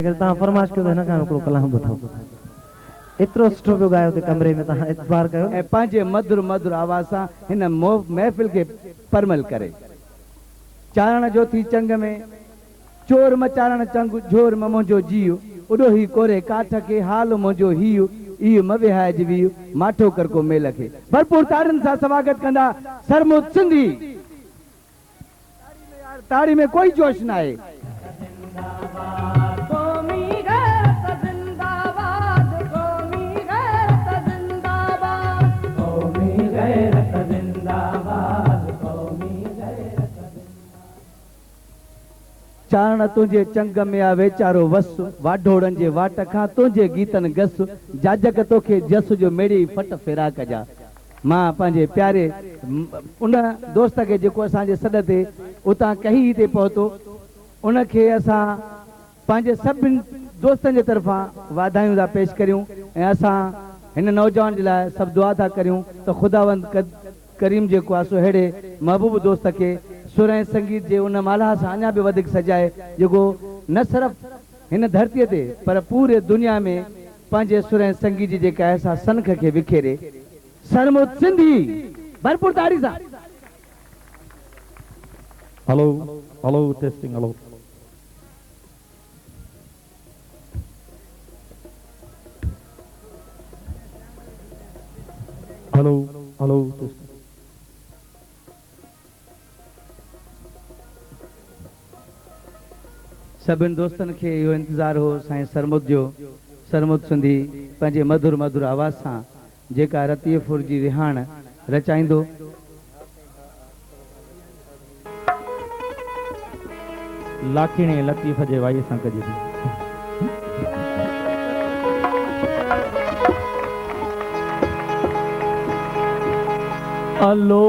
अगर ता फरमाइश कयो न का को कलाम बताओ इतरो सुठो पियो गायो ते कमरे में ता इतबार कयो ए पांजे मधुर मधुर आवाज सा हिन महफिल के परमल करे चारण जो थी चंग में चोर मचारण चंग झोर मुंहिंजो जीव उडो ही कोरे काठ के हाल मुंहिंजो हियो इहो मविहाए जीवी माठो कर को मेल खे भरपूर ताड़ियुनि सां स्वागत कंदा सरमुद सिंधी ताड़ी में कोई जोश ना है चारण तुझे चंग में आ वेचारो वस वाढोड़न जे वाट खां तुझे गीतन गस जाजक तोखे जस जो मेड़ी फट फेरा कजा मां पंहिंजे प्यारे उन दोस्त के जेको असांजे सॾ ते उतां कही ते पहुतो उनखे असां पंहिंजे सभिनी दोस्तनि जे तरफ़ां वाधायूं था पेश करियूं ऐं असां हिन नौजवान जे लाइ सभु दुआ था करियूं त ख़ुदावंद करीम जेको आहे सो अहिड़े महबूब दोस्त के सुर ऐं संगीत जे उन माला सां अञा बि वधीक सजाए जेको न सिर्फ़ु हिन धरतीअ ते पर पूरे दुनिया में पंहिंजे सुर ऐं संगीत जी जेका आहे असां सनख खे विखेरे सरमुद सिंधी भरपूर ताड़ी सां hello hello testing hello hello hello testing सभिनी दोस्तनि खे इहो इंतज़ार हो साईं सरमुद जो सरमुद सिंधी पंहिंजे मधुर मधुर आवाज़ सां जेका रतीअपुर जी रिहाण रचाईंदो लाखिणे लतीफ़ जे वाई सां कजे थी अलो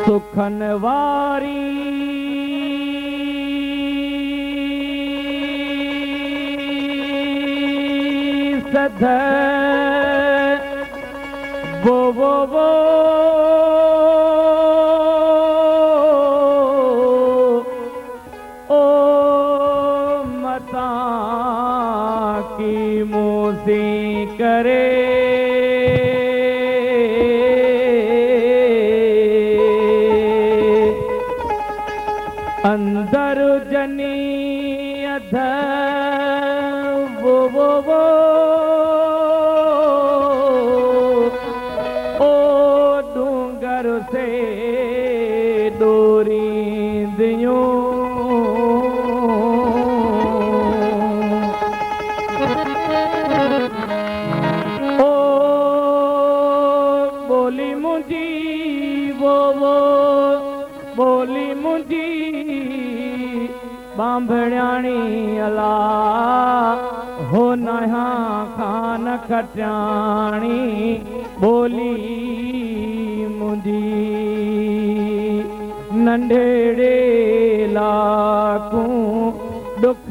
सुखन वारी सध वो ओ मता की मोसी करे अंदर जनी अध वो ओ डूंगर से डोरी दियो ओ बोली मुंजी वो बोली मुंजी बांभड़ियाणी अला हो नहा खान खटियाणी बोली मुंजी नंढेड़े लाकू दुख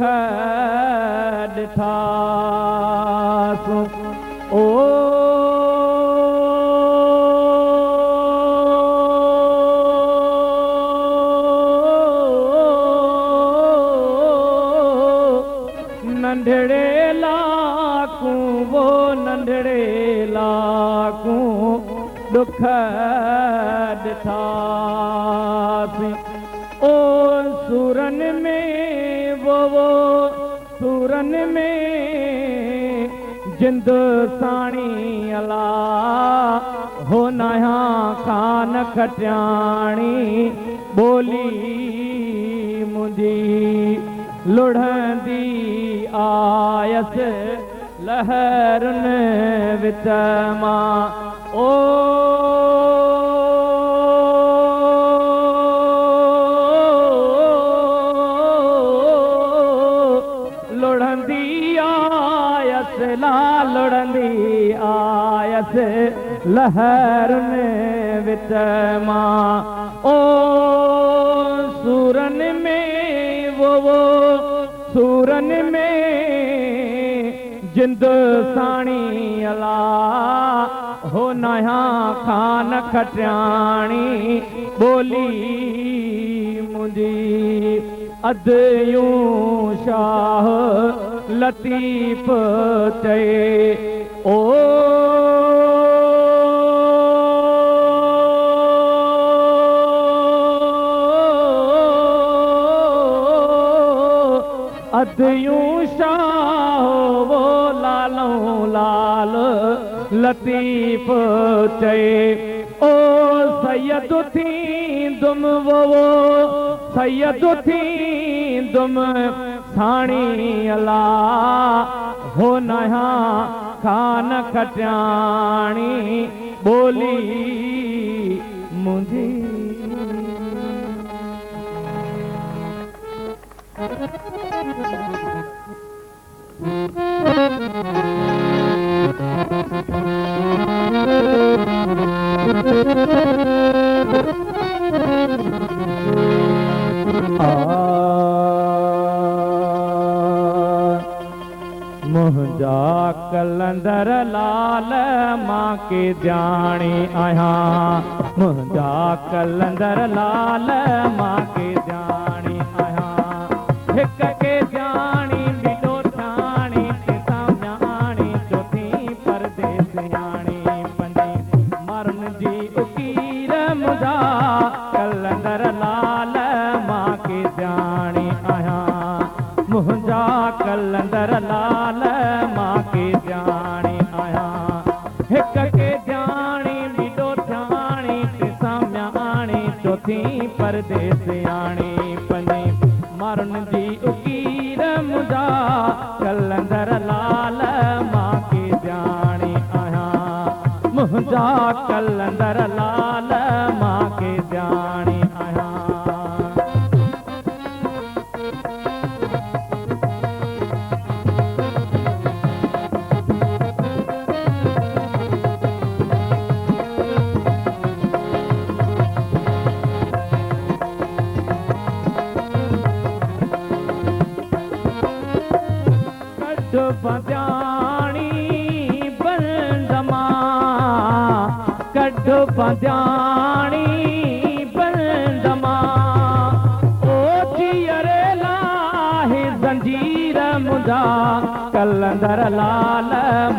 ॾिठासु ओ नंढड़े लाकू वो नंढड़े लाकू दुख ॾिठासी ओ सूरन में वो सूरन में जिंद साणी अला हो नया खान खटियाणी बोली मुंजी लुढ़ंदी आयस लहरन विच मां ओ लुढ़ंदी आयस ला लुढ़ंदी हली आयस लहरुन विच मां ओ सूरन में वो सूरन में जिंद साणी अला हो नया खान खटियाणी बोली मुंजी अद यूं शाह लतीफ चए ओ अद यूं शाह वो लालों लाल लतीफ चए ओ सैयद थी दुम वो सैयद थी दुम साणी अला हो नया खान खटियाणी बोली मुंजी मुंहिंजा कलंदर लाल मां के ॼाणी आहियां मुंहिंजा कलंदर लाल मां के ॼाणी आहियां हिक के ॼाणी बिलो ठाणी सामयाणी चोथी परदेसियाणी पंजी मरण जी उकीर मुंहिंजा कलंदर लाल मां के ॼाणी आहियां मुंहिंजा कलंदर लाल मां के ॼाणी आहियां हिक के ॼाणी बिलो ठाणी सामयाणी चोथी परदेसियाणी पंजी मरण जी उकीर मुंहिंजा कलंदर लाल मां के ॼाणी आहियां मुंहिंजा कलंदर लाल मां के ॼाणी आहियां बंजाणी बंदमा कढ बंजाणी बंदमा ओ जियरे लाहे जंजीर मुंहिंजा कलंदर लाल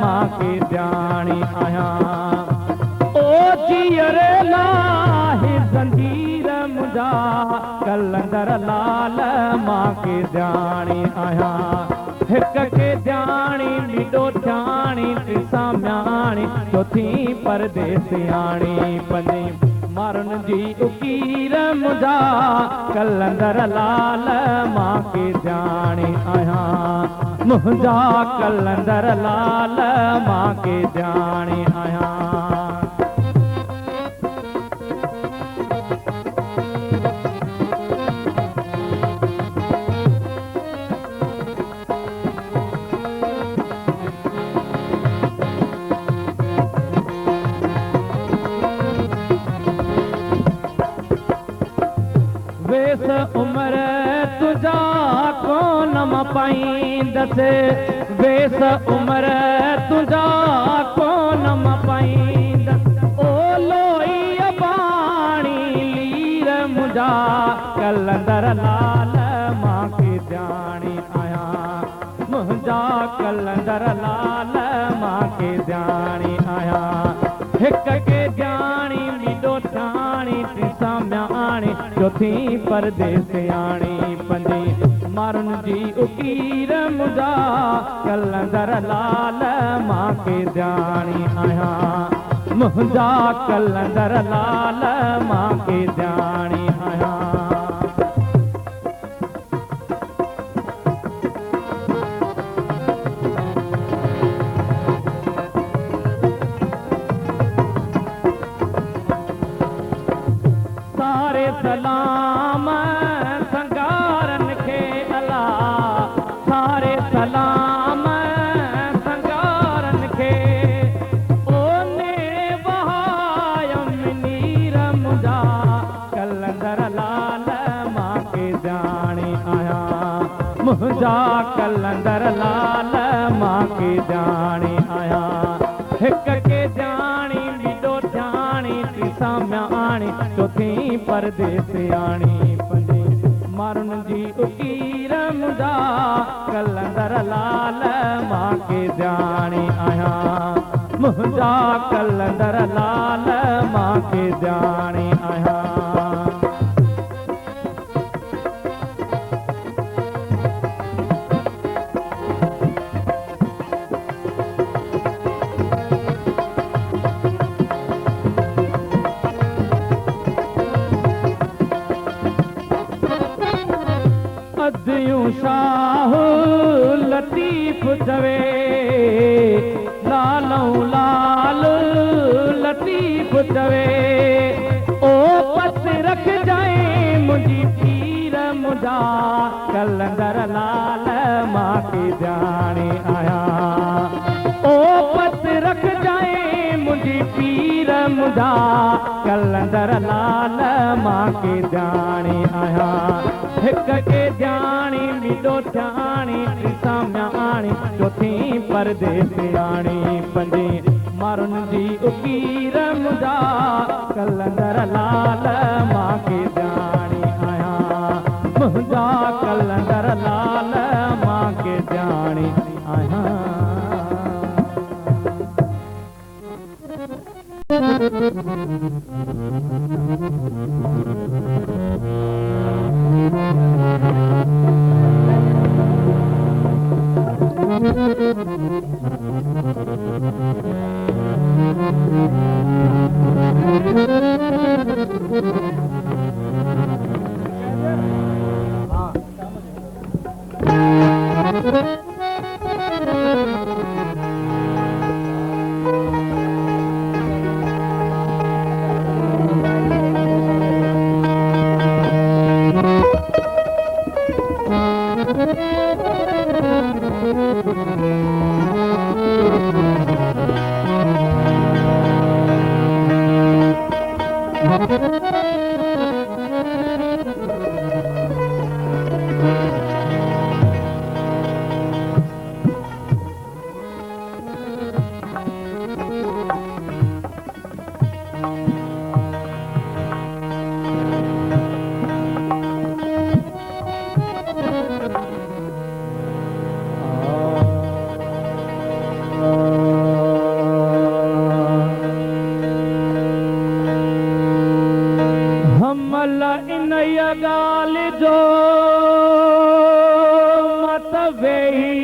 मां के ॼाणी आहियां ओ जियरे लाहे जंजीर मुंहिंजा कलंदर लाल मां के ॼाणी आहियां हिक के ॼाणी बिलो ठाणी सामयाणी चोथी परदेसियाणी पंजी मरण जी उकीर मुंहिंजा कलंदर लाल मां के ॼाणी आहियां मुंहिंजा कलंदर लाल मां के ॼाणी आहियां वेस उम्र तुझा कोन मां पाईंदस वेस उम्र तुझा कोन मां पाईंदस ओ लोई बाणी लीर मुंहिंजा कलंदर लाल मां के ॼाणी आहियां मुंहिंजा कलंदर लाल मां के ॼाणी आहियां हिक के ॼाणी बिलो ठाणी सामयाणी चोथी परदेसियाणी पंजी मरण जी उकीर मुंहिंजा कलंदर लाल मां के ॼाणी आहियां मुंहिंजा कलंदर लाल मां के ॼाणी आहियां सलाम संगारन खे अला सारे सलाम संगारन खे आया हिक के जानी बिडो जानी तीसा म्याणी चौथी परदेस आणी पंजे मारुन जी उकीर मुदा कलंदर लाल मां के जानी आया मुझा कलंदर लाल मां के जानी आया अदियूं शाह लतीफ़ चवे लालऊं लाल लतीफ़ चवे ओ पत रख जाए मुझी पीर मुझा कलंदर लाल मां के जाने आया ओ पत रख जाए मुझी पीर मुझा कलंदर लाल मां के जाने आया हिक के जानी बिडो जानी तीसा म्याणी चौथी परदेस आणी पंजे मारुन जी उकीर मुझा कलंदर लाल मां के जानी आया मुझा कलंदर लाल मां के जानी आया गाल जो मत वेही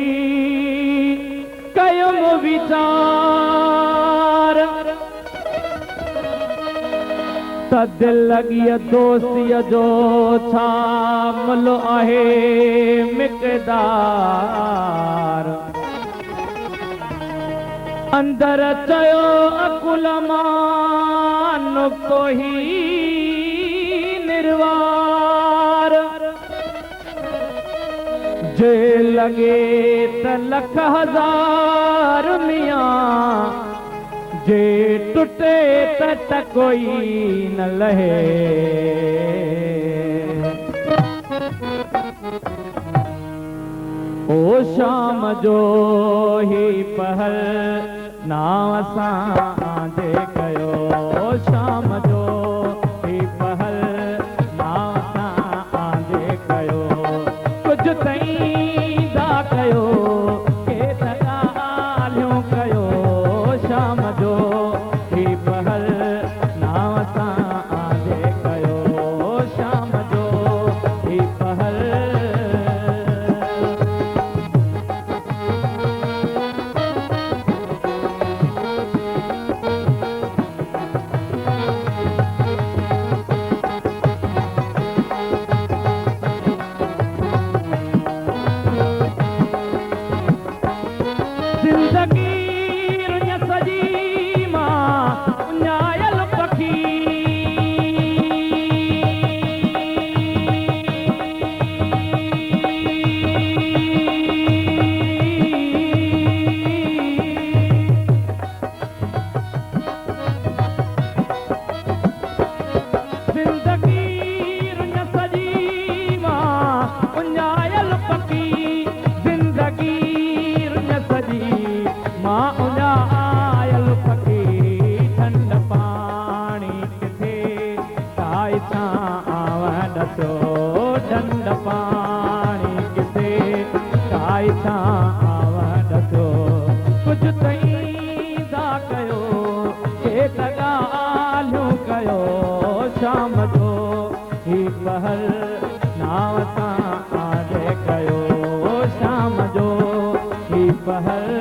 कयुम विचार त दिल लॻी दोस्तीअ जो छा मुल्ह आहे मिक़दार अंदर चयो अकुल मां नुक्तो ही निर्वार जे लगे त लख हजार मियां जे टुटे त कोई न लहे ओ शाम जो ही पहल नाव सां जे कयो शाम जो ही पहल नाव सां जे कयो कुझु ताईं दा कयो के ॻाल्हियूं कयो शाम जो ही पहल नाव सां जे कयो शाम जो ही पहल ॻाल्हियूं कयो शाम जो ही पहर नाव सां आजे कयो शाम जो ही पहर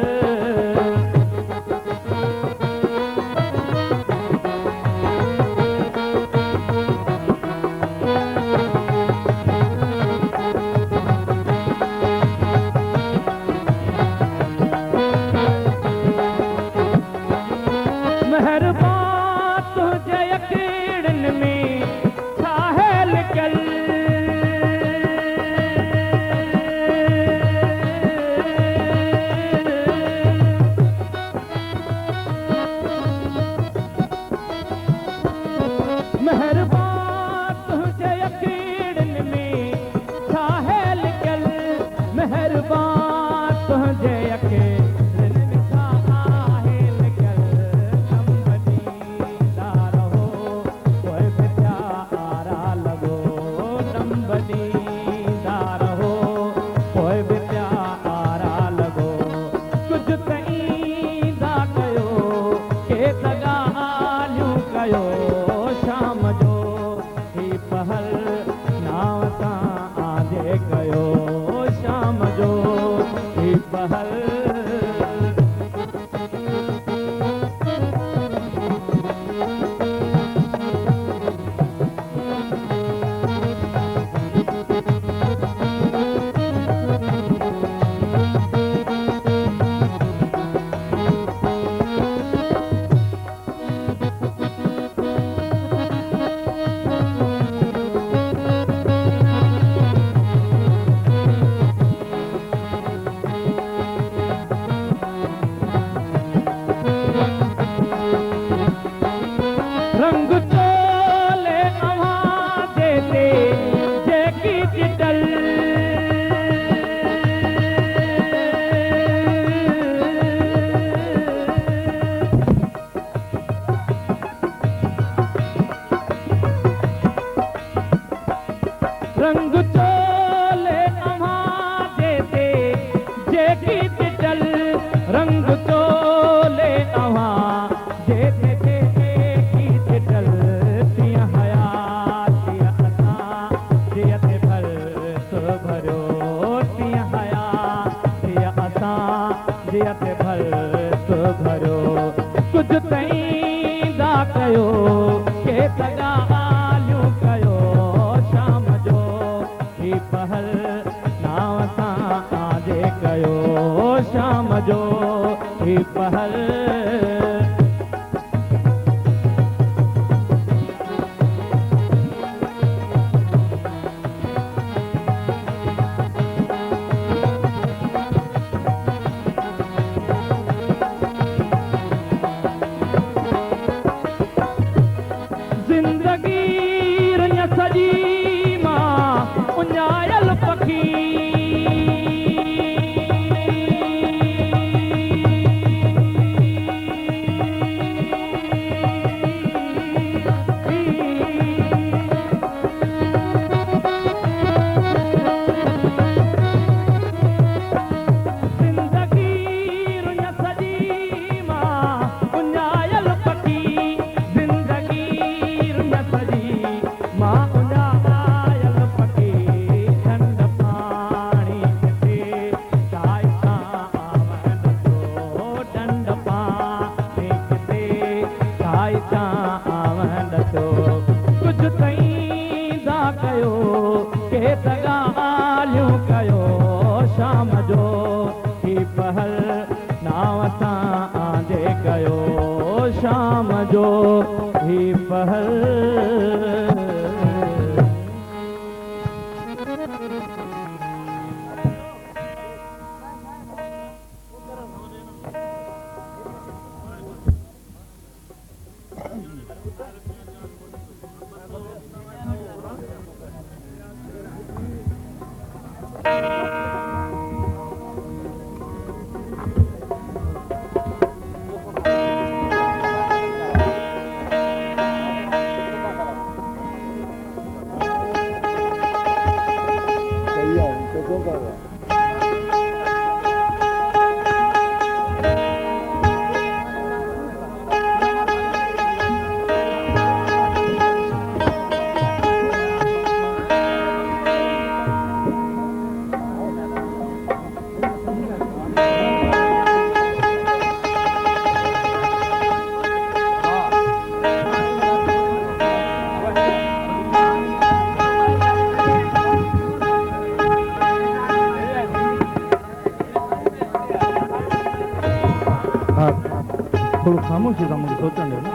थोड़ो खामोशी सां मूंखे सोचण ॾियो न।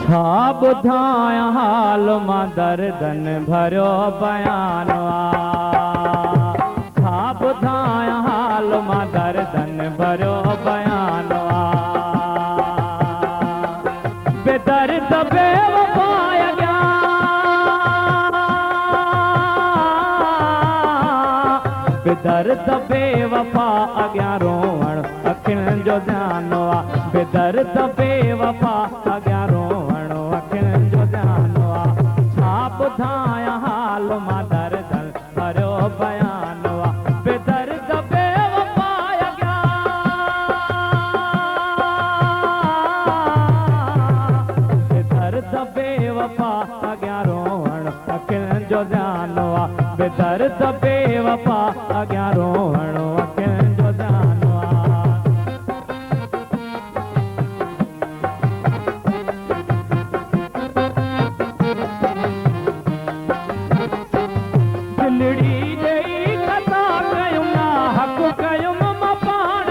छा ॿुधाया हाल मां दर्दन भरियो बयान छा ॿुधाया हाल मां दर्दन भरियो बयान बेदर्द बेवफाय बेदर्द बेवफा अॻियां रोवण अखियुनि जो ध्यानु आहे बेदर्द बेवफा अॻियां रोवण अखियुनि जो ध्यानु आहे छा ॿुधाया हाल मां दर्दन भरियो बयान आहे बेदर्द बेवफा अॻियां बेदर्द बेवफा अॻियां रोवण अखियुनि जो ध्यानु आहे बेदर्द बेवफा अॻियां रोवण अखियुनि जो ध्यानु आहे दिलड़ी ॾेई कथा कयूं ना हक़ कयूं मां पाण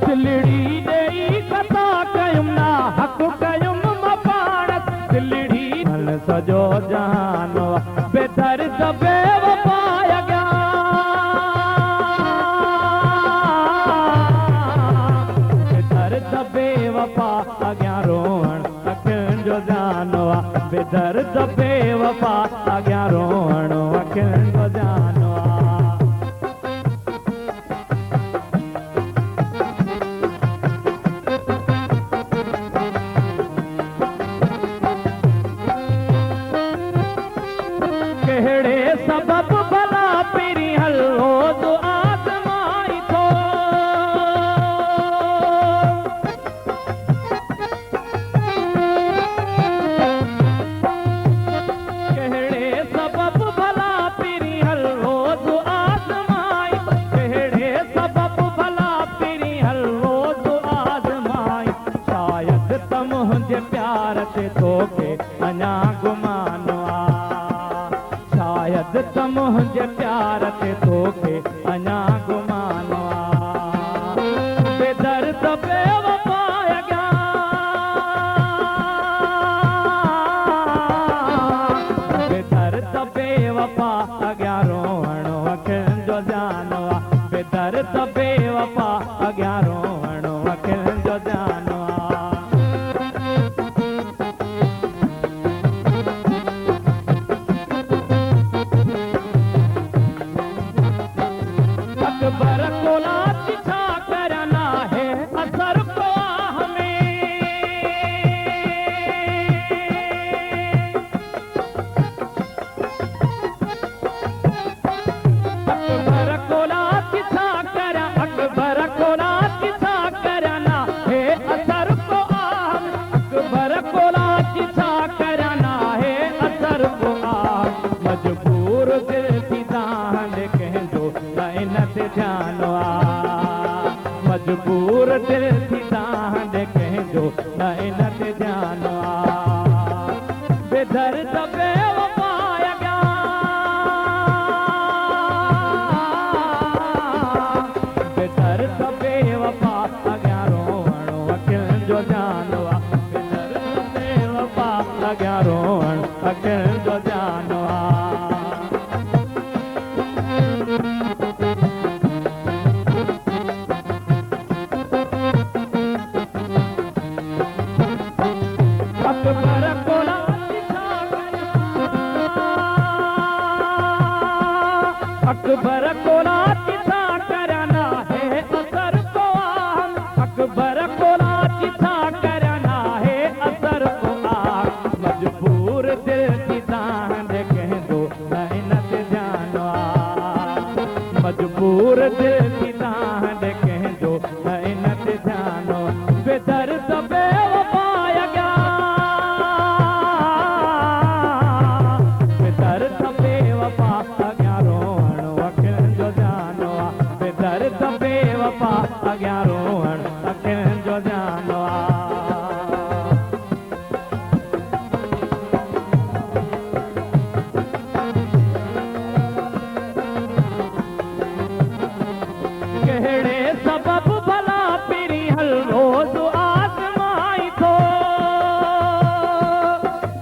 दिलड़ी ॾेई कथा कयूं ना हक़ कयूं मां पाण दिलड़ी सॼो जहान बेदर्द बेवफा बेदर्द बेवफा अॻियां रोवण अखियुनि जो ध्यानु आहे बेदर्द बेवफा अॻियां रोवण अखियुनि जो ध्यानु आहे कहिड़े सबबु भला पहिरीं हलो आज़माई थो कहिड़े सबबु भला पहिरीं हलो आज़माई कहिड़े सबबु भला पहिरीं हलो आज़माई शायदि त मुंहिंजे प्यार ते तोखे अञा गुमानो शायदि त मुंहिंजे प्यार ते तोखे अञा गुमानो बेदर्द बेवफा अॻियां बेदर्द बेवफा अॻियां रोवण अखियुनि जो ध्यानु आहे बेदर्द बेवफा अॻियां रोवण अखियुनि जो ध्यानु आहे अकबर कोला छा करना है असर को हमें अकबर कोला छा कर अकबर कोला छा करना है असर को अकबर कोला छा करना है असर को मजबूर दिल थी दान कंहिंजो न ते ध्यानु आहे मजबूर दिल थी दान कंहिंजो न ते ध्यानु आहे बेदर्द बेवफा अॻियां बेदर्द बेवफा अॻियां रोवण अखियुनि जो ध्यानु आहे बेदर्द बेवफा अॻियां रोवण अखियुनि जो ध्यानु आहे अकबर कोला अकबर कोला छा करना है असर को अकबर कोला छा करना है असर को मजबूर दिल की तान कह दो नैनत जानो मजबूर दिल की तान कह दो नैनत जानो बेदर्द बेवफाया गया बेदर्द बेवफा अॻियां रोअण अखियुनि जो जानो बेदर्द बेवफा अॻियां रोअण अखियुनि जो जानो कहिड़े सबब भला पिरी हल रोज़ आज़माई थो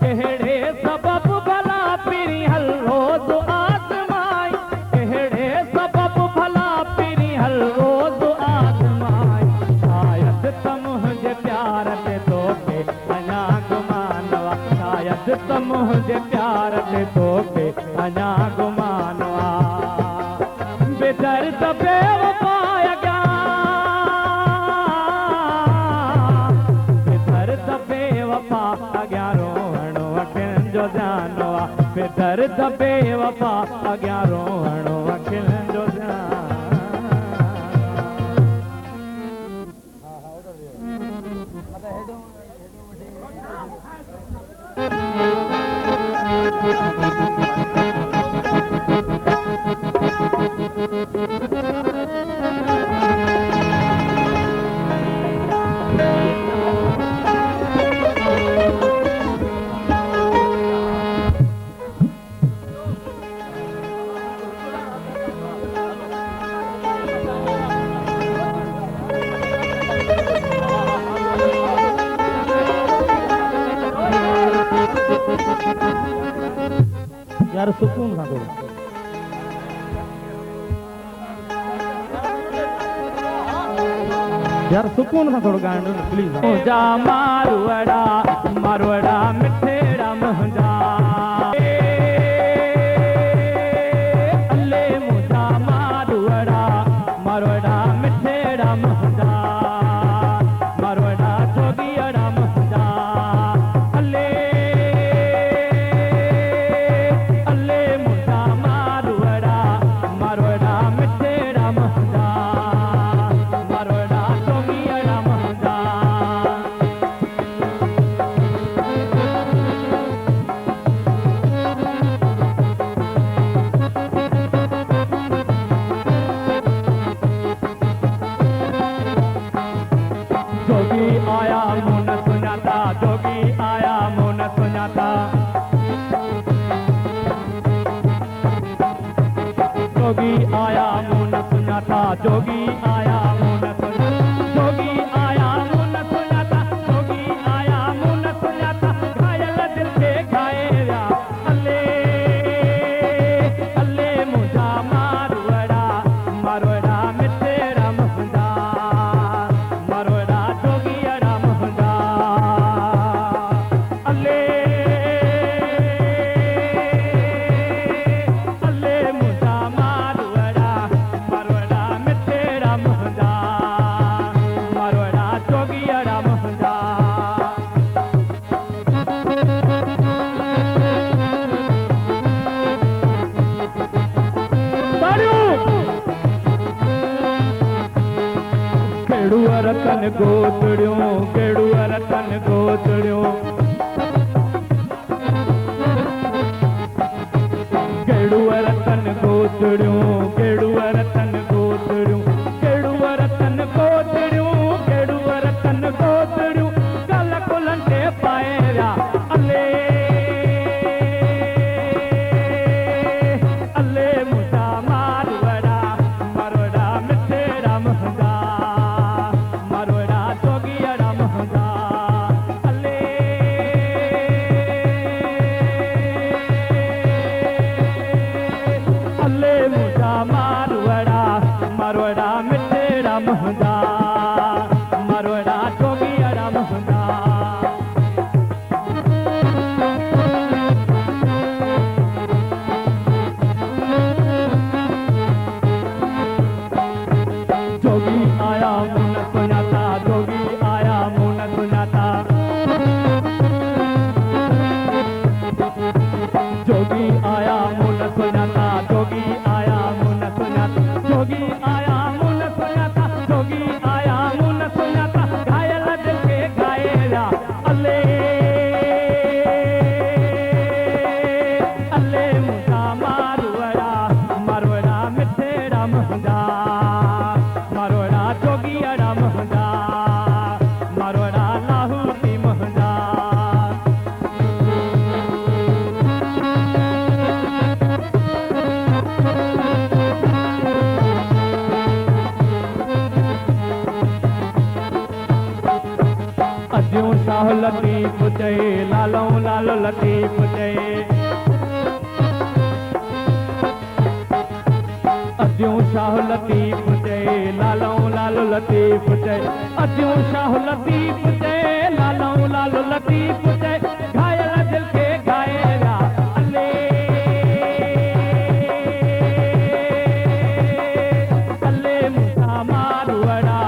कहिड़े सबब भला पिरी हल रोज़ आज़माई कहिड़े सबब भला पिरी हल रोज़ आज़माई शायद त मुंहिंजे प्यार ते तोखे अञा गुमान आहे शायद त मुंहिंजे प्यार ते तोखे अञा गुमान आहे बेदर्द बेवफा अॻियां रोअण अखियुनि जो जानो बेदर्द बेवफा अॻियां रोअण अखियुनि जो जानो यार सुकून ना थोड़ा यार सुकून ना थोड़ा गाना प्लीज मुंहिंजा मारवड़ा मिठेड़ा मुंहिंजा अल्ले मुंहिंजा मारवड़ा मिठेड़ा मुंहिंजा मारवड़ा जोगियड़ा मुंहिंजा अल्ले अल्ले मुंहिंजा मारवड़ा मिठेड़ा मुंहिंजा मारवड़ा जोगियड़ा मुंहिंजा जोगी आया मुन सुञाता जोगी आया मुन सुञाता जोगी आया मुन सुञाता जोगी आया मुन जोगी आया मुन सुञाता जोगी आया मुन सुञाता घायल दिल खे घायरा अल्ले अल्ले मुंहिंजा मारवड़ा मिठेड़ा मुंहिंजा मारवड़ा जोगियड़ा मुंहिंजा अल्ले अल्ले मुंहिंजा मारवड़ा मिठेड़ा मुंहिंजा मारवड़ा जोगियड़ा मुंहिंजा केड़ुआ रतन गोतड़ियों केड़ुआ रतन गोतड़ियों केड़ुआ रतन गोतड़ियों केड़ुआ रतन गोतड़ियों केड़ुआ रतन गोतड़ियों केड़ुआ रतन गोतड़ियों कल कुलंटे पाएरा अल्ले अल्ले मुंहिंजा मारवड़ा मिठेड़ा मुंहिंजा मारवड़ा जोगियड़ा मुंहिंजा अल्ले अल्ले मुंहिंजा चए लालो लालो लतीफ चए अद्यूं शाह लतीफ चए लालो लालो लतीफ चए अद्यूं शाह लतीफ चए लालो लालो लतीफ चए घायल दिल के घायला अले अले मुसा मारवड़ा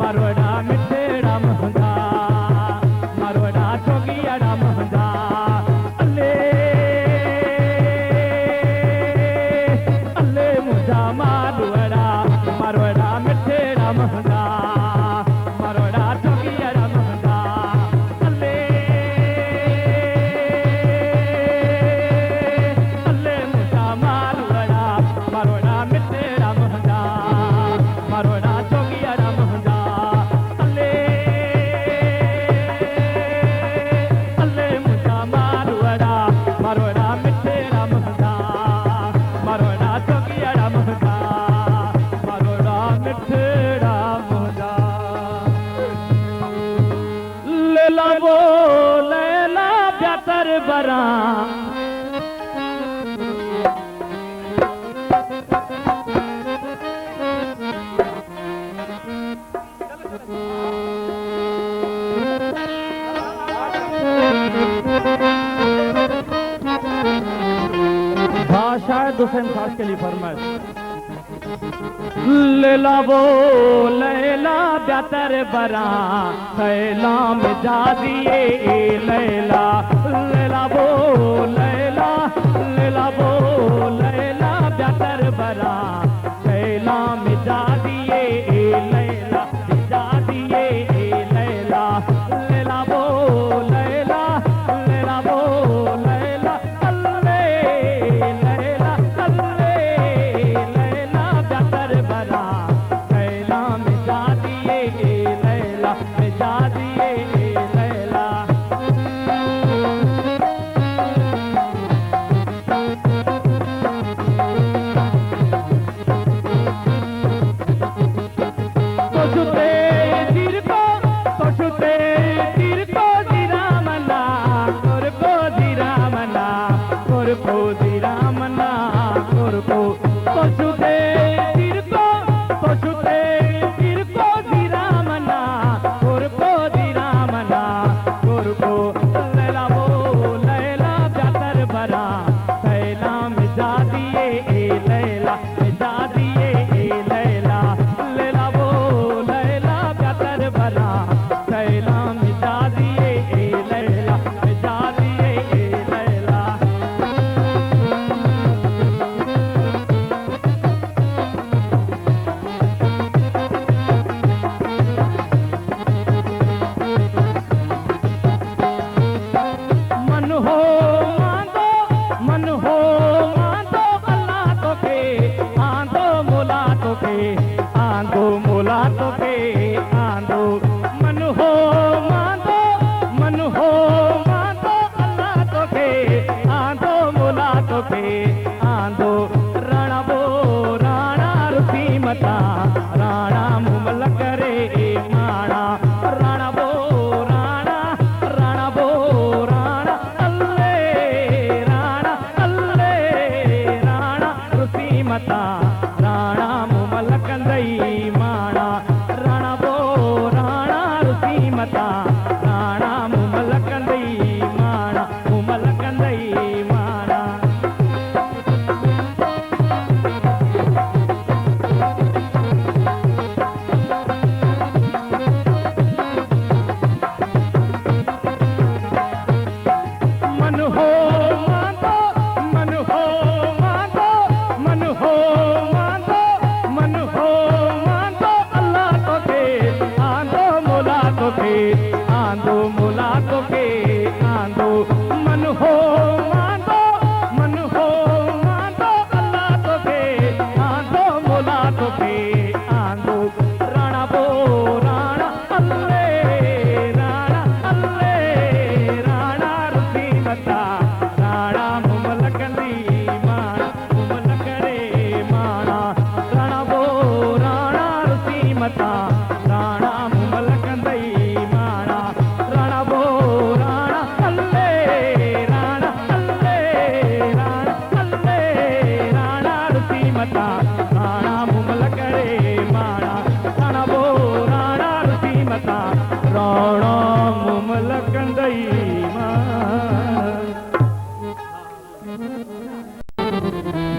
मारवड़ा मिठड़ा महंगा मारवड़ा चोगियाड़ा महंगा अले अले मुसा मारवड़ा मारवड़ा मिठड़ा महंगा मारवड़ा चोगियाड़ा महंगा अले अले मुसा मारवड़ा मारवड़ा मिठड़ा महंगा मारवड़ा चोगियाड़ा महंगा अले अले मुसा मारवड़ा मारवड़ा मिठड़ा महंगा मारवड़ा चोगियाड़ा महंगा मारवड़ा मिठड़ा महंगा लैला वो लैला ब्यातर बरा शायद हुसैन खास के लिए फरमाइश लैला वो लैला ब्यातर बरा थैला में जा दिए लैला लैला वो लैला लैला वो लैला ब्यातर बरा थैला में जा दिए लैला जा दिए लैला लैला वो लैला लैला वो लैला अल्ले लैला अल्ले लैला ब्यातर बरा थैला में जा दिए लैला में जा दिए लैला तो छुते तीर को जीरा मना गोर को जीरा मना गोर को जीरा मना गोर को तो छुते तीर को जीरा मना गोर को जीरा मना गोर को लैला वो लैला ब्यातर बरा थैला में जा दिए लैला में जा दिए लैला लैला वो लैला ब्यातर बरा थैला में जा दिए लैला में जा दिए लैला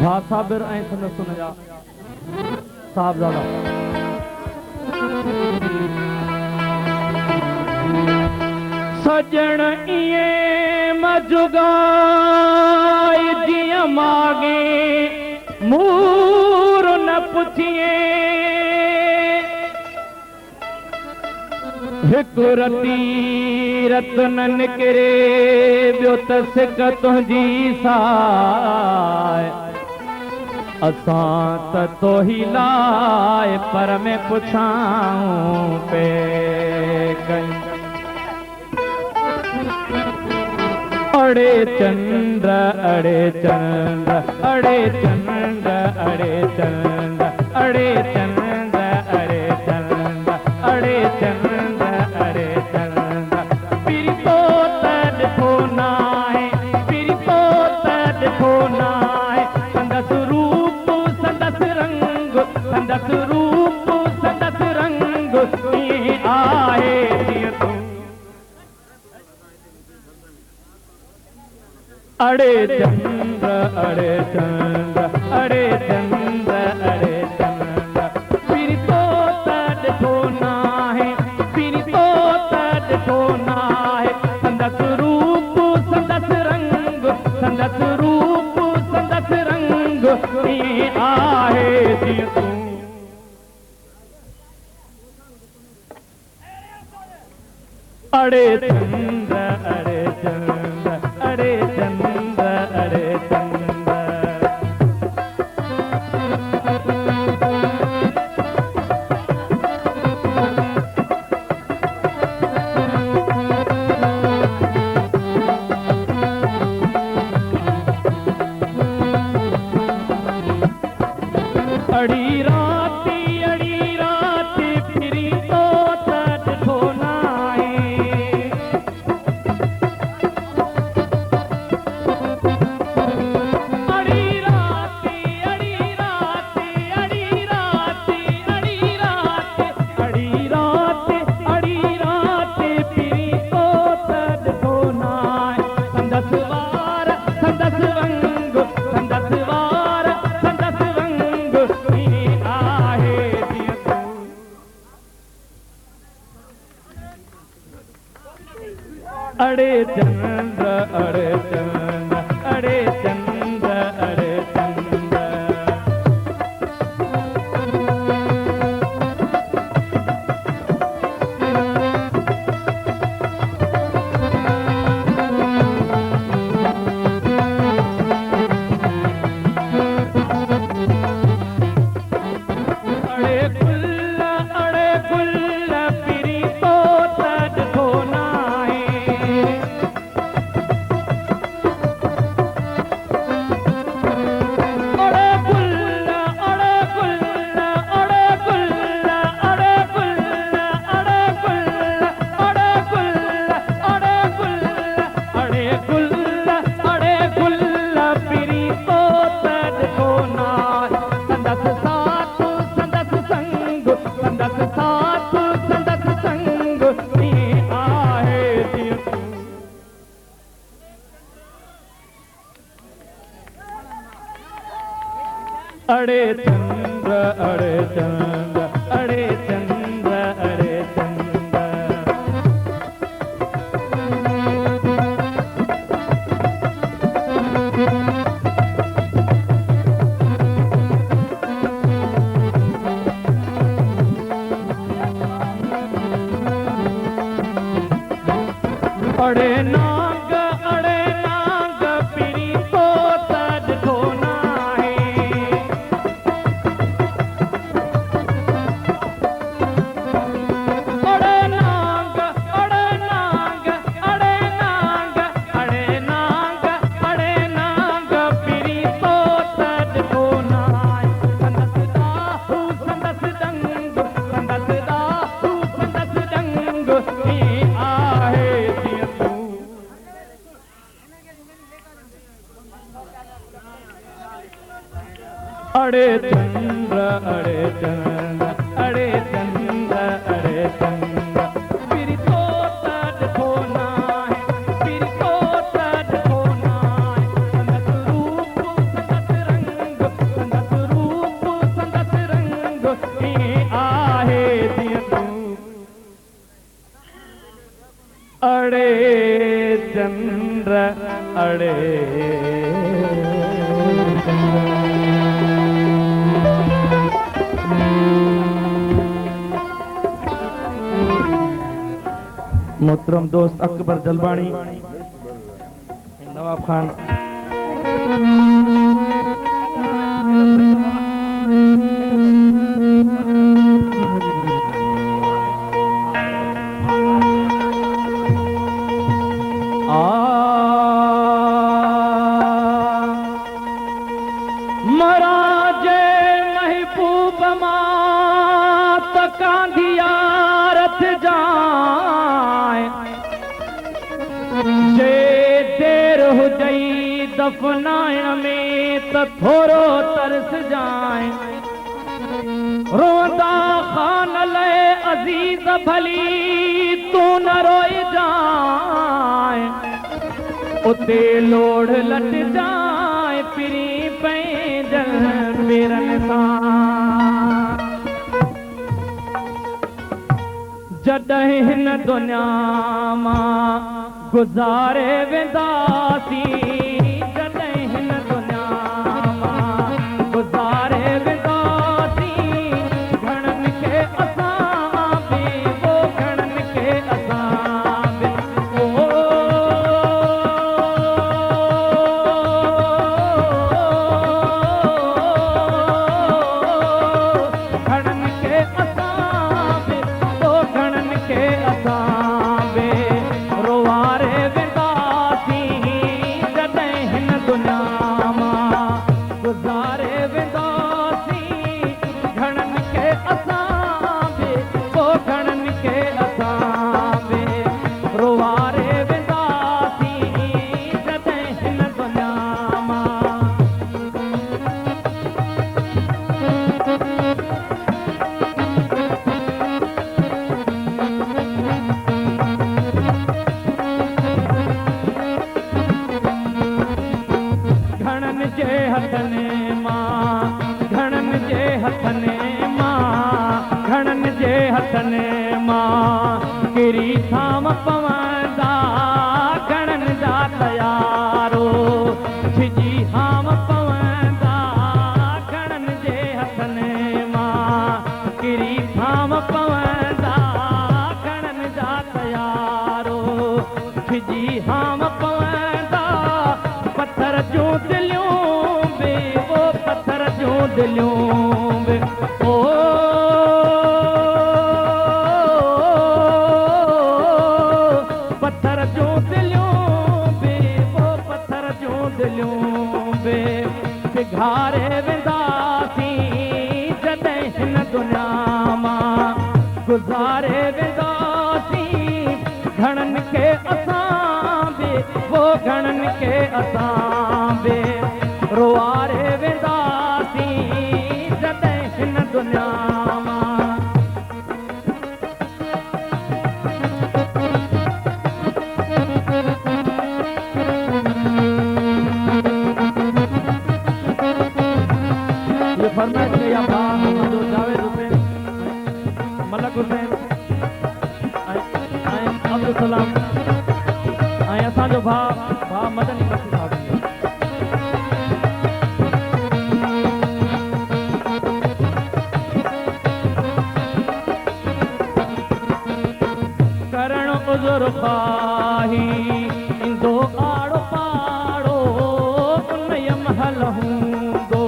भा साबिर ऐं संदसि हुन जा साहबजादा सजण इएं मजुगाई जीअं मागे मूर न पुछिए हिकु रती रत न निकिरे ॿियो त सिक तुंहिंजी साए असां त तोही लाइ पर में पुछाऊं पे कई अड़े चंद्र अड़े चंद्र अड़े चंद्र अड़े चंद्र अड़े चंद्र अड़े चंद्र अड़े चंद्र अड़े चंद्र पिरी तो ॾिठो नाहे पिरी तो ॾिठो नाहे संदसि रूप संदसि रंग संदसि रूप संदसि रंग ईअं आहे जीअं तूं अड़े चंद्र अड़े चंद्र अड़े चंद्र अड़े चंद्र पिरी तो ॾिठो नाहे पिरी तो ॾिठो नाहे संदसि रूप संदसि रंग संदसि रूप संदसि रंग ईअं आहे जीअं तूं अड़े चंद्र अड़े चंद्र अड़े चंद्र अड़े चंद्र अड़ी राती फिरी तो ॾिठो नाहे अड़ी राती फिरी तो ॾिठो नाहे संदसि वार संदसि रंग संदसि वार संदसि रंग ईअं आहे जीअं तूं अड़े चंद्र अड़े चंद्र अड़े चंद्र अड़े चंद्र अड़े गुल पिरी तो ॾिठो नाहे अड़े गुल अड़े गुल अड़े गुल अड़े गुल अड़े गुल अड़े गुल अड़े गुल अड़े गुल अड़े गुल पिरी तो ॾिठो नाहे संदसि साथ संदसि संग संदसि साथ संदसि संग ईअं आहे जीअं तूं अड़े चंद्र अड़े चंद्र अड़े चंद्र अड़े चंद्र अड़े नाग पिरी तो ॾिठो नाहे अड़े नाग अड़े नाग अड़े नाग अड़े नाग अड़े नाग पिरी तो ॾिठो नाहे संदसि दाहू संदसि दंग संदसि दाहू संदसि दंग ईअं आहे जीअं तूं अड़े चंद्र अड़े चंद्र अड़े चंद्र अड़े चंद्र पिरी तो ॾिठो नाहे पिरी तो ॾिठो नाहे संदसि मोहतरम दोस्त अकबर जलबानी, नवाब खान, मराजे महबूब मात कांधिया रथ जाए, जे देर हो जई दफनाइण में त थोरो तरस जाए, रोंदा खान ले अजीज भली तू न रोई जाए, उते लोड़ लट जाए पिरी पैदल मेरन सां, जॾहिं हिन दुनिया मां गुज़ारे वेंदासीं, जॾहिं हिन दुनिया मां गुज़ारे वेंदासीं, घणनि खे असां बि वो घणनि खे असां बि किरी थाम पवंदा घणनि जा तयारो, छिजी हाम पवंदा घणनि जे हथनि मां, किरी थाम पवंदा घणनि जा तयारो, छिजी हाम पवंदा पत्थर जूं दिलियूं बि वो पत्थर जूं दिलियूं बि घारे वेंदासीं, जॾहिं हिन दुनिया मां गुज़ारे वेंदासीं, घणनि खे असां बि वो घणनि खे असां बि रोआरे वेंदासीं, जॾहिं हिन दुनिया मां फरमाइश कई आहे भाउ मुंहिंजो जावेद हुसैन, मलक हुसैन ऐं अब्दुल सलाम ऐं असांजो भाउ मदनी बख्शी साहब। करण उज़ुर पाही इंदो आड़ो पाड़ो उन महल हूंदो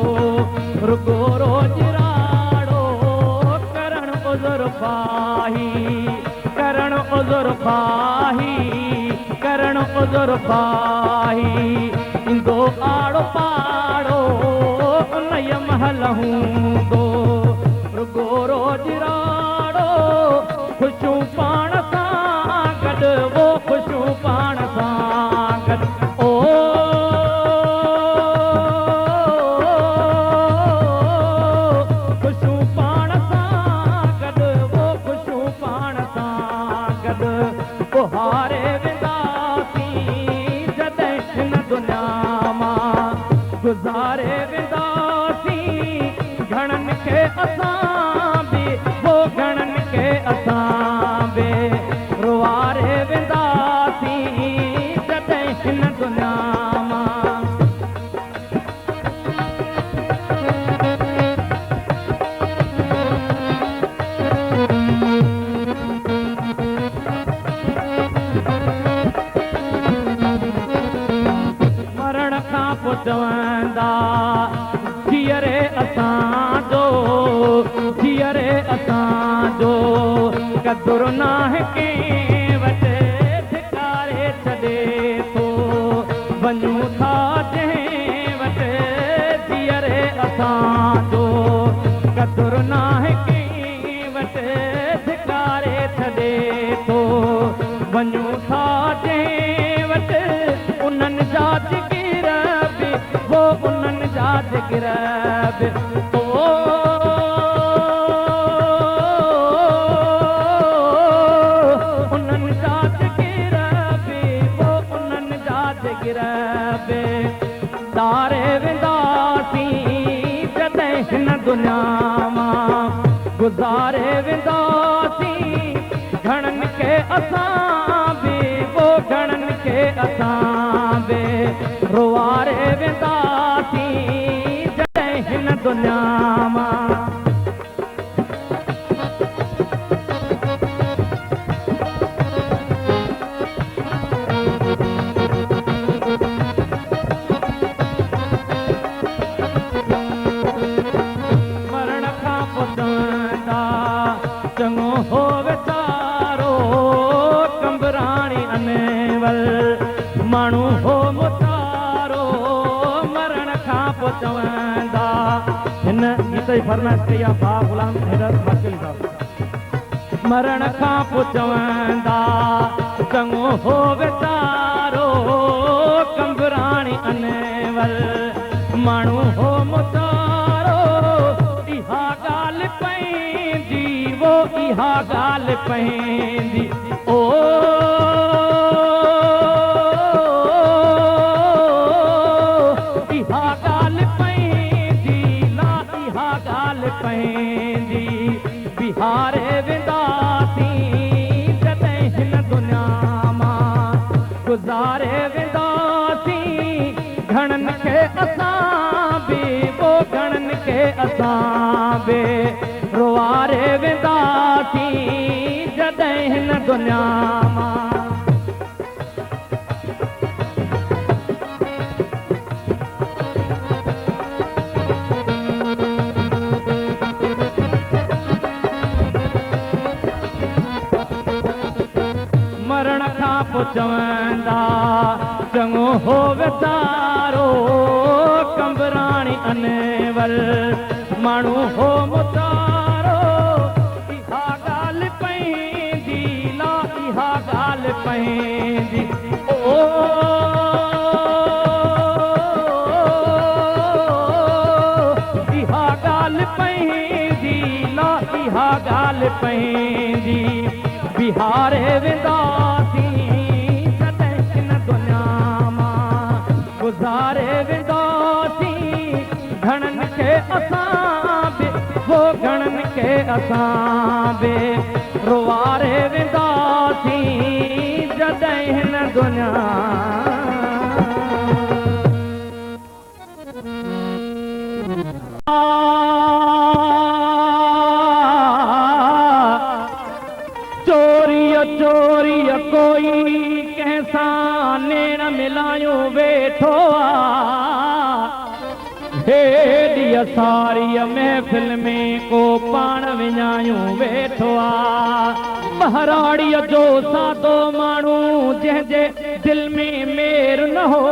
रुगो रोज राड़ो, करण उज़ुर पाही, करण उज़ुर पाही, करण उज़ुर पाही, इंदो आड़ो पाड़ो उन महल हूंदो रुगो रोज राड़ो, ख़ुशियूं पाण सां गॾु वो ख़ुशियूं पाण सां गॾु हारे वेंदासीं, जॾहिं हिन दुनिया मां गुज़ारे वेंदासीं, घणनि खे असां बि वो घणनि खे असां बि रोआरे वेंदासीं, जॾहिं हिन दुनिया मां पोइ चवंदा जीअरे असांजो जीअरे असांजो कदुरु नाहे कंहिं वटि धिकारे छॾे थो वञूं था जंहिं वटि जीअरे असांजो कदुरु नाहे कंहिं वटि धिकारे छॾे थो वञूं था जंहिं वटि उन्हनि जा जिकिर बि वो उन्हनि जा जिकिर बि उन्हनि जा जिकिर बि वो उन्हनि जा जिकिर बि तारे वेंदासीं जॾहिं हिन दुनिया मां गुज़ारे वेंदासीं घणनि खे असां बि वो घणनि खे असां बि रुवारे वेंदासीं जॾहिं हिन दुनिया मां मरण खां पोइ चवंदा चङो हो वीचारो कंबराणी अनेवल माण्हू हो मुतारो मरण खां पोइ चवंदा हिन गीत जी फरमाइश कई आहे भाउ गुलाम हैदर मर्कज़ी साहब मरण खां पोइ चवंदा चङो हो वीचारो कंबराणी अनेवल माण्हू हो मुतारो इहा ॻाल्हि पंहिंजी वो इहा ॻाल्हि पंहिंजी ओ इहा ॻाल्हि पंहिंजी ला इहा ॻाल्हि पंहिंजी बिहारे वेंदासीं जॾहिं हिन दुनिया मां गुज़ारे वेंदासीं घणनि खे असां बि वो घणनि खे असां बि रुवारे वेंदासीं जॾहिं हिन दुनिया मां मरण खां पोइ चवंदा चङो हो वीचारो कंबराणी अनेवल माण्हू हो मुतारो इहा ॻाल्हि पंहिंजी ला इहा ॻाल्हि पंहिंजी ओ इहा ॻाल्हि पंहिंजी ला इहा ॻाल्हि पंहिंजी बिहारे वेंदासीं जॾहिं हिन दुनिया मां गुज़ारे वेंदासीं घणनि खे असां बि वो घणनि खे असां बि रुवारे वेंदासीं जॾहिं हिन दुनिया चोरीअ चोरीअ कोई कंहिंसां नेण मिलायूं वेठो हेॾी सारीअ महफ़िल में को पाण विञायूं वेठो महाराड़ीअ जो सादो माण्हू जंहिंजे दिलि में मेर न हो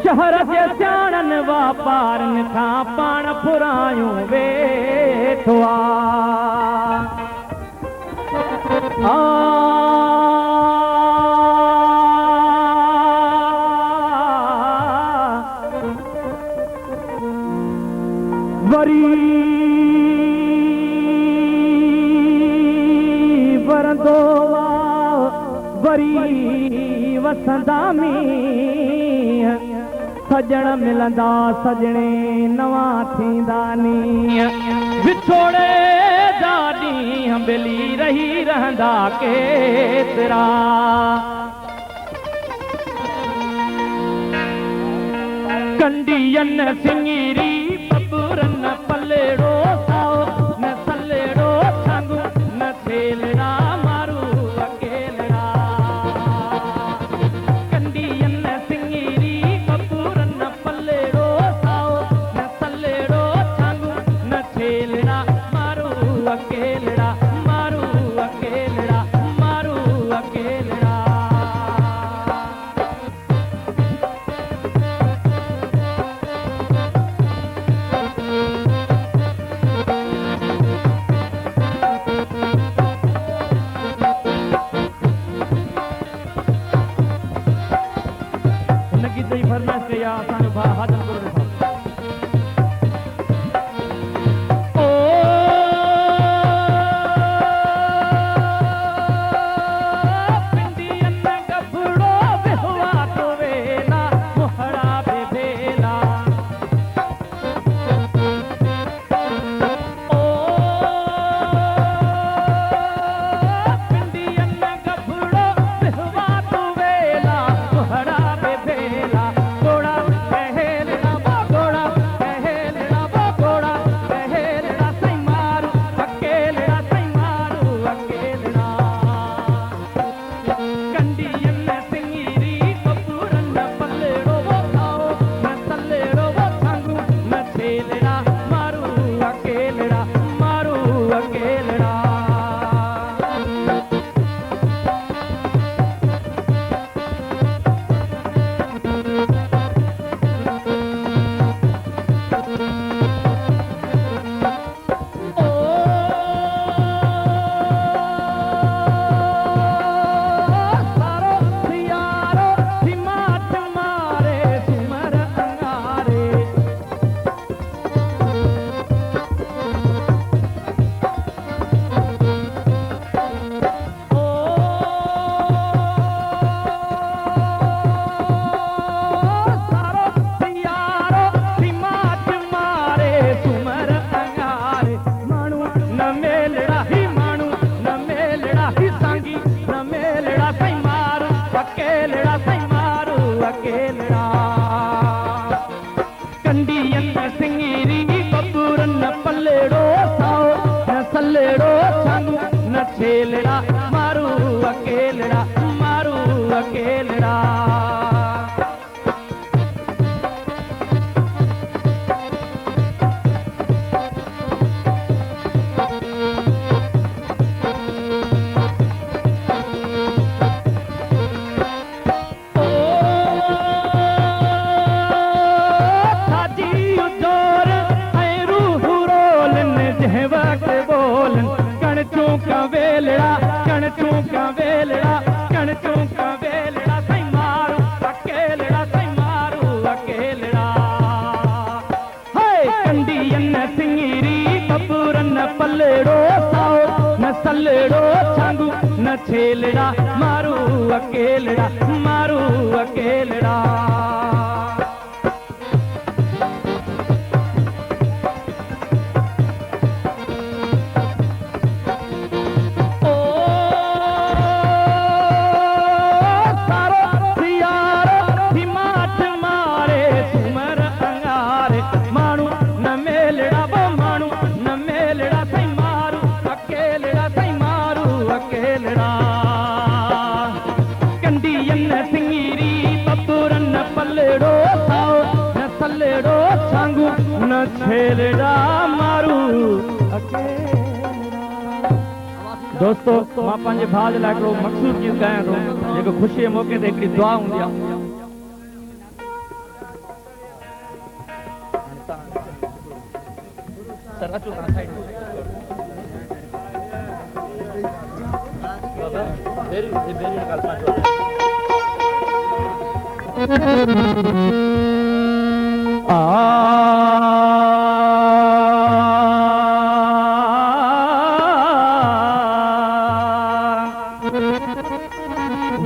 शहर जे सियाणनि वापारनि खां पाण फुरायूं वेठो वरी वरंदो वरी वसंदा मींहं सजण मिलंदा सजणे नवां थींदा नींहं विछोड़े जा ॾींहं मिली रही रहंदा केतिरा कंडियन सिंगीरी बबुरन पलेड़ो साओ न सलेड़ो छंगू न थेलड़ा मारू अकेलड़ा कंडियन सिंगीरी बबुरन असांजो भाउ हाजन गुरू साहब दोस्तों मां पंहिंजे भाउ जे लाइ हिकिड़ो मखसूस गीत ॻायां थो जेको ख़ुशीअ जे मौक़े ते हिकिड़ी दुआ हूंदी आहे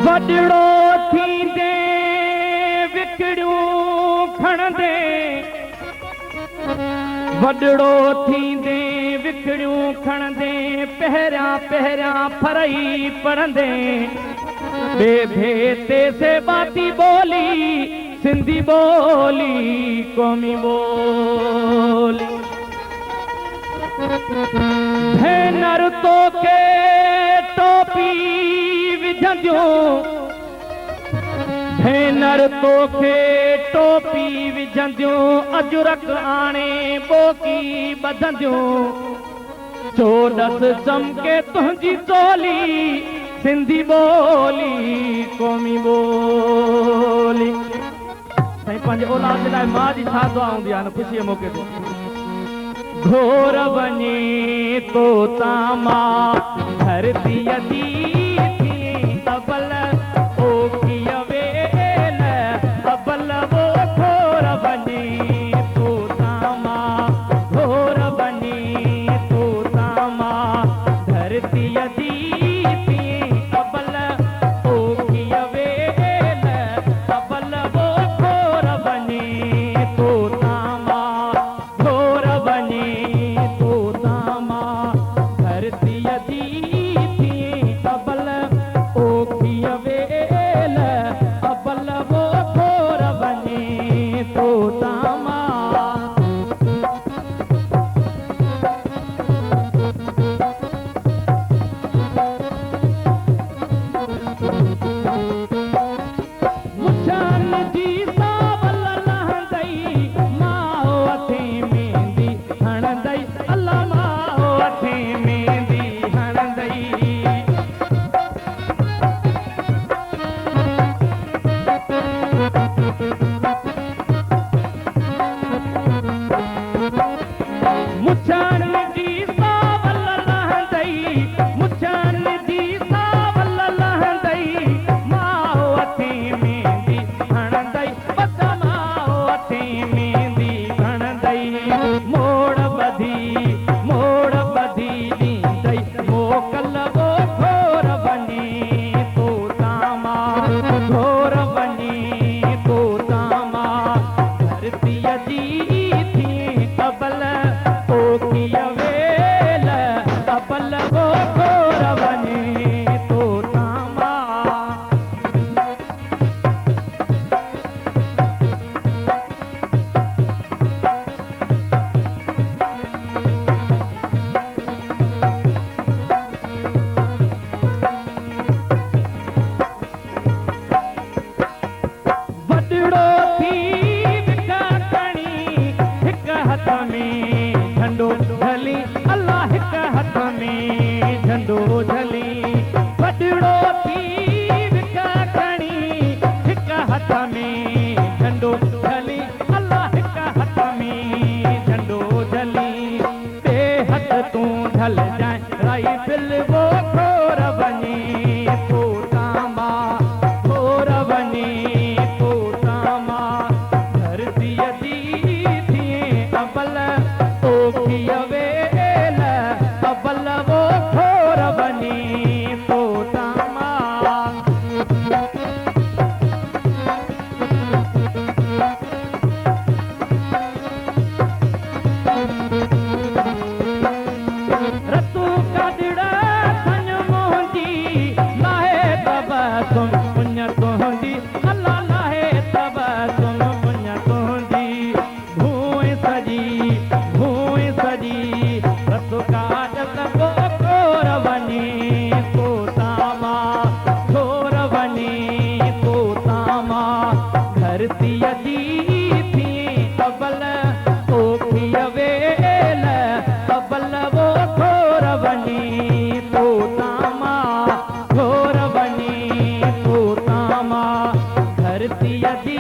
वडड़ो थींदे विकड़ियूं खणंदे वडड़ो थींदे विकड़ियूं खणंदे पहिरियां पहिरियां फरई पढ़ंदे बेभेते से बाती बोली सिंधी बोली क़ौमी बोली भेनर तो के टोपी विझंदियूं भेनर तोखे टोपी विझंदियूं अजरक आणे बोकी ॿधंदियूं चोॾस चमके तुंहिंजी चोली सिंधी बोली क़ौमी बोली साईं पंहिंजे औलाद जे लाइ मां जी छा दुआ हूंदी आहे न ख़ुशीअ मौक़े ते घोर वञे तो तामा धरतीअ जी अबल ओ किया वेल अबल वो वठी मेंदी हणंदई मोड़ ॿधी ॾींदई मोकल वो घोर वञे तो तामा घोर वञे तो तामा धरतीअ जी थिए कबल पोखीअ वेल कबल वो घोर वञे तो तामा वॾड़ो थी विका खणी हिक हथ में झंडो झली अल्लाह हिक हथ में झंडो झली वॾड़ो थी विका खणी हिक हथ में झंडो झली अल्लाह हिक हथ में झंडो झली ॿे हथ तूं ढल जाए राइफल वो घोर वञे तो तामा घोर वञे तो तामा धरतीअ जी थिए अबल पोखीअ वेल अबल वो घोर वञे तो तामा रतू काजड़ा सन मोहंदी लाहे तबसुम पुण्य तोहंदी अल्लाह लाहे तबसुम पुण्य तोहंदी भूए सजी रतू काजड़ा को घोर वञे तो तामा घोर वञे तो तामा धरतीअ जी थिए अबल पोखीअ वेल अबल वो घोर वञे तो तामा घोर वञे तो तामा धरतीअ जी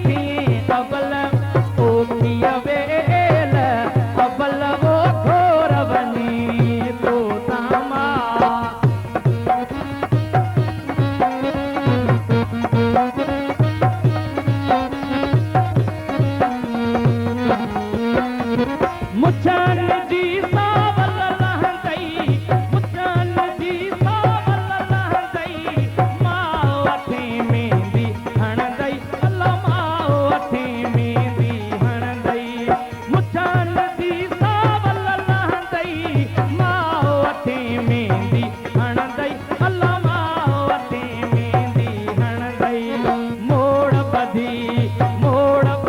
थिए अबल पोखीअ वेल अबल वो घोर वञे तो तामा मुछन जी सावल लहंदई मुछन जी सावल लहंदई मां वठी मेंदी हणंदई अल्लाह मां वठी मेंदी हणंदई मुछन जी सावल लहंदई मां वठी मेंदी हणंदई अल्लाह मां वठी मेंदी हणंदई मोड़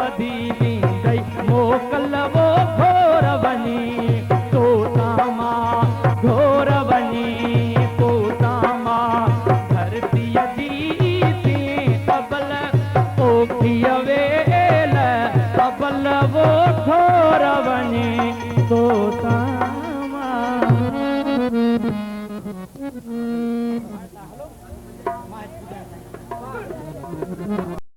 ॿधी ॾींदई मोकल वो घोर वञे तो तामा घोर वञे तो तामा धरतीअ जी थिए अबल पोखीअ वेल अबल वो घोर वञे